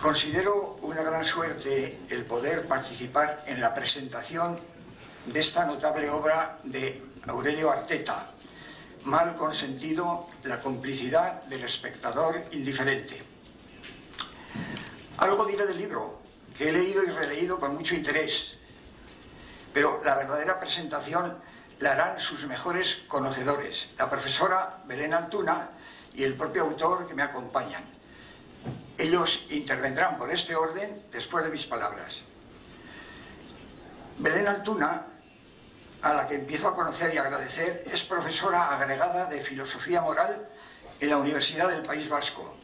Considero una gran suerte el poder participar en la presentación de esta notable obra de Aurelio Arteta, Mal consentido, la complicidad del espectador indiferente. Algo diré del libro, que he leído y releído con mucho interés, pero la verdadera presentación la harán sus mejores conocedores, la profesora Belén Altuna y el propio autor que me acompañan. Ellos intervendrán por este orden después de mis palabras. Belén Altuna, a la que empiezo a conocer y agradecer, es profesora agregada de Filosofía Moral en la Universidad del País Vasco,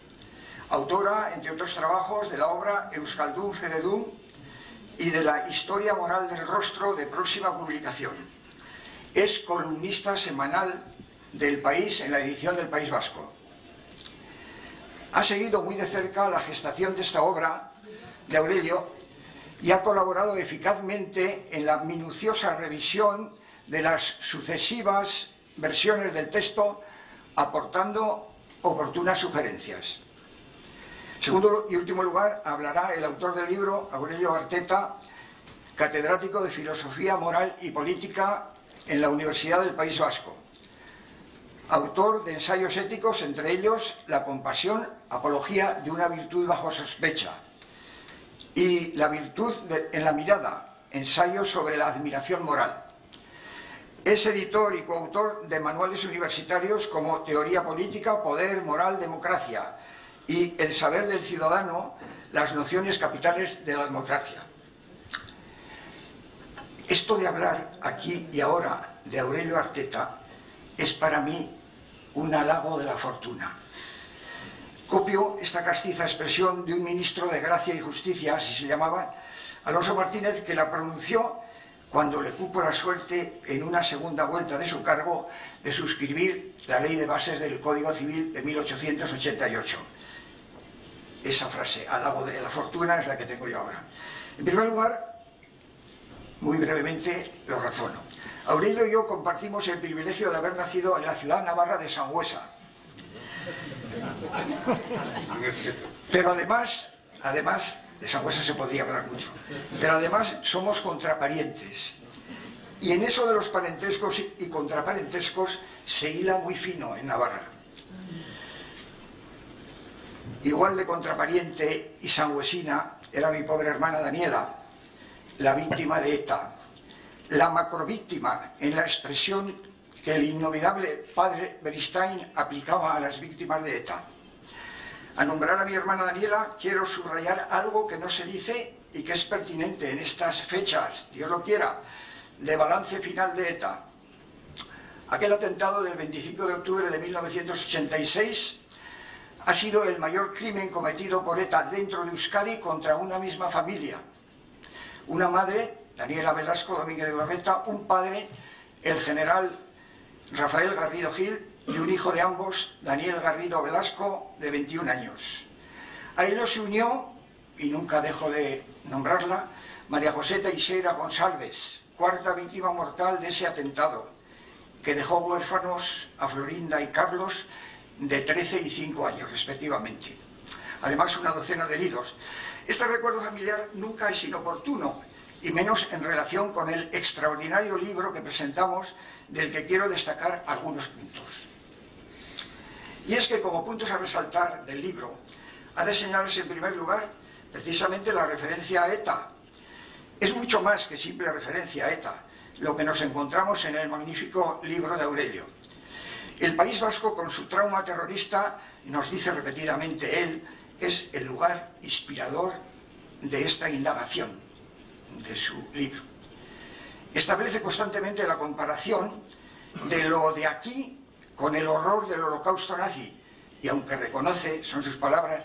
autora, entre otros trabajos, de la obra Euskaldun Fededun y de la Historia Moral del Rostro, de próxima publicación. Es columnista semanal del País en la edición del País Vasco. Ha seguido muy de cerca la gestación de esta obra de Aurelio y ha colaborado eficazmente en la minuciosa revisión de las sucesivas versiones del texto, aportando oportunas sugerencias. En segundo y último lugar, hablará el autor del libro, Aurelio Arteta, catedrático de Filosofía Moral y Política en la Universidad del País Vasco, autor de ensayos éticos, entre ellos La compasión, apología de una virtud bajo sospecha, y La virtud en la mirada, ensayo sobre la admiración moral. Es editor y coautor de manuales universitarios como Teoría política, Poder, Moral, Democracia y El saber del ciudadano, las nociones capitales de la democracia. Esto de hablar aquí y ahora de Aurelio Arteta es para mí un halago de la fortuna. Copio esta castiza expresión de un ministro de Gracia y Justicia, así se llamaba, Alonso Martínez, que la pronunció cuando le cupo la suerte, en una segunda vuelta de su cargo, de suscribir la Ley de Bases del Código Civil de 1888. Esa frase, halago de la fortuna, es la que tengo yo ahora. En primer lugar, muy brevemente lo razono. Aurelio y yo compartimos el privilegio de haber nacido en la ciudad navarra de Sangüesa. Pero además, de Sangüesa se podría hablar mucho, pero además somos contraparientes. Y en eso de los parentescos y contraparentescos se hila muy fino en Navarra. Igual de contrapariente y sangüesina era mi pobre hermana Daniela, la víctima de ETA, la macrovíctima en la expresión que el inolvidable padre Beristain aplicaba a las víctimas de ETA. Al nombrar a mi hermana Daniela, quiero subrayar algo que no se dice y que es pertinente en estas fechas, Dios lo quiera, de balance final de ETA. Aquel atentado del 25 de octubre de 1986 ha sido el mayor crimen cometido por ETA dentro de Euskadi contra una misma familia. Una madre, Daniela Velasco Domínguez de Barreta, un padre, el general Rafael Garrido Gil, y un hijo de ambos, Daniel Garrido Velasco, de 21 años. A ellos se unió, y nunca dejo de nombrarla, María José Teixeira González, cuarta víctima mortal de ese atentado, que dejó huérfanos a Florinda y Carlos, de 13 y 5 años respectivamente. Además, una docena de heridos. Este recuerdo familiar nunca es inoportuno, y menos en relación con el extraordinario libro que presentamos, del que quiero destacar algunos puntos. Y es que, como puntos a resaltar del libro, ha de señalarse en primer lugar precisamente la referencia a ETA. Es mucho más que simple referencia a ETA lo que nos encontramos en el magnífico libro de Aurelio. El País Vasco, con su trauma terrorista, nos dice repetidamente él, es el lugar inspirador de esta indagación de su libro. Establece constantemente la comparación de lo de aquí con el horror del holocausto nazi, y aunque reconoce, son sus palabras,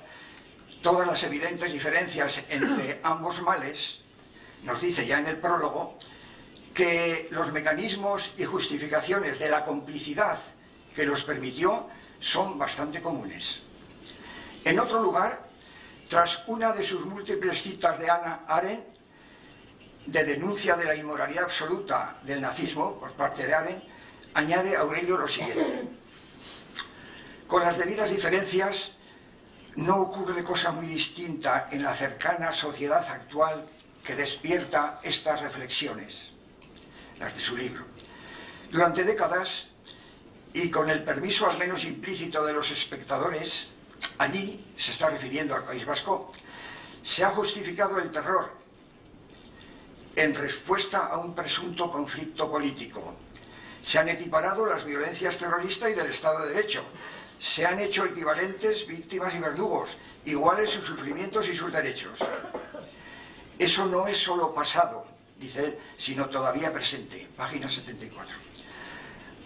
todas las evidentes diferencias entre ambos males, nos dice ya en el prólogo que los mecanismos y justificaciones de la complicidad que los permitió son bastante comunes. En otro lugar, tras una de sus múltiples citas de Hannah Arendt, de denuncia de la inmoralidad absoluta del nazismo por parte de Arendt, añade Aurelio lo siguiente: con las debidas diferencias, no ocurre cosa muy distinta en la cercana sociedad actual que despierta estas reflexiones, las de su libro. Durante décadas, y con el permiso al menos implícito de los espectadores, allí, se está refiriendo al País Vasco, se ha justificado el terror en respuesta a un presunto conflicto político. Se han equiparado las violencias terroristas y del Estado de Derecho. Se han hecho equivalentes víctimas y verdugos, iguales sus sufrimientos y sus derechos. Eso no es solo pasado, dice él, sino todavía presente. Página 74.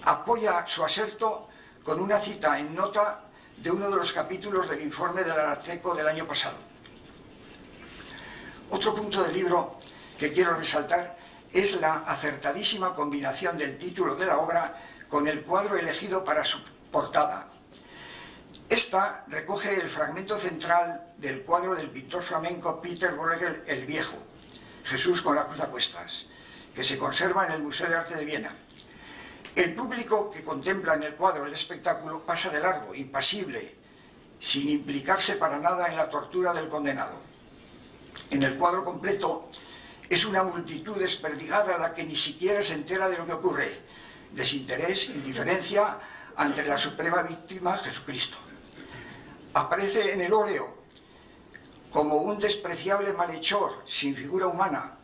Apoya su aserto con una cita en nota de uno de los capítulos del informe del Ararteko del año pasado. Otro punto del libro que quiero resaltar es la acertadísima combinación del título de la obra con el cuadro elegido para su portada. Esta recoge el fragmento central del cuadro del pintor flamenco Peter Bruegel el Viejo, Jesús con la cruz a cuestas, que se conserva en el Museo de Arte de Viena. El público que contempla en el cuadro el espectáculo pasa de largo, impasible, sin implicarse para nada en la tortura del condenado. En el cuadro completo es una multitud desperdigada la que ni siquiera se entera de lo que ocurre. Desinterés, indiferencia ante la suprema víctima, Jesucristo. Aparece en el óleo como un despreciable malhechor sin figura humana.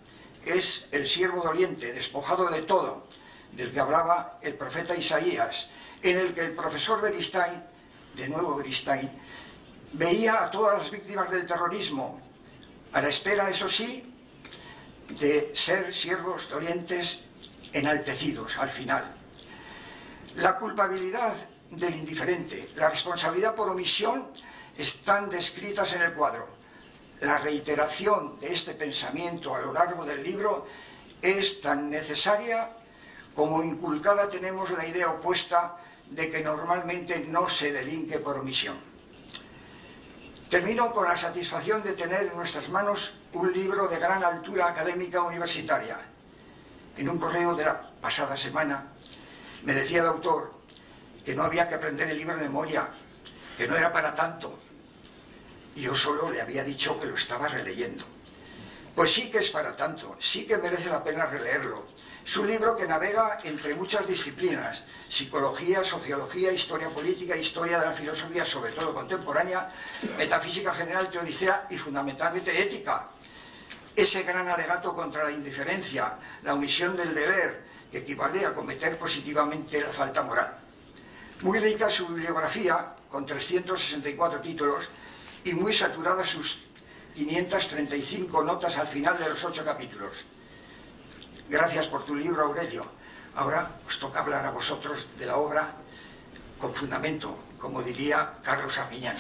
Es el siervo doliente, despojado de todo, del que hablaba el profeta Isaías, en el que el profesor Beristain, de nuevo Beristain, veía a todas las víctimas del terrorismo, a la espera, eso sí, de ser siervos dolientes enaltecidos al final. La culpabilidad del indiferente, la responsabilidad por omisión están descritas en el cuadro. La reiteración de este pensamiento a lo largo del libro es tan necesaria como inculcada tenemos la idea opuesta de que normalmente no se delinque por omisión. Termino con la satisfacción de tener en nuestras manos un libro de gran altura académica universitaria. En un correo de la pasada semana me decía el autor que no había que aprender el libro de memoria, que no era para tanto. Y yo solo le había dicho que lo estaba releyendo. Pues sí que es para tanto, sí que merece la pena releerlo. Es un libro que navega entre muchas disciplinas: psicología, sociología, historia política, historia de la filosofía, sobre todo contemporánea, metafísica general, teodicea y fundamentalmente ética. Ese gran alegato contra la indiferencia, la omisión del deber, que equivale a cometer positivamente la falta moral. Muy rica su bibliografía, con 364 títulos, y muy saturadas sus 535 notas al final de los 8 capítulos. Gracias por tu libro, Aurelio. Ahora os toca hablar a vosotros de la obra con fundamento, como diría Carlos Arguiñano.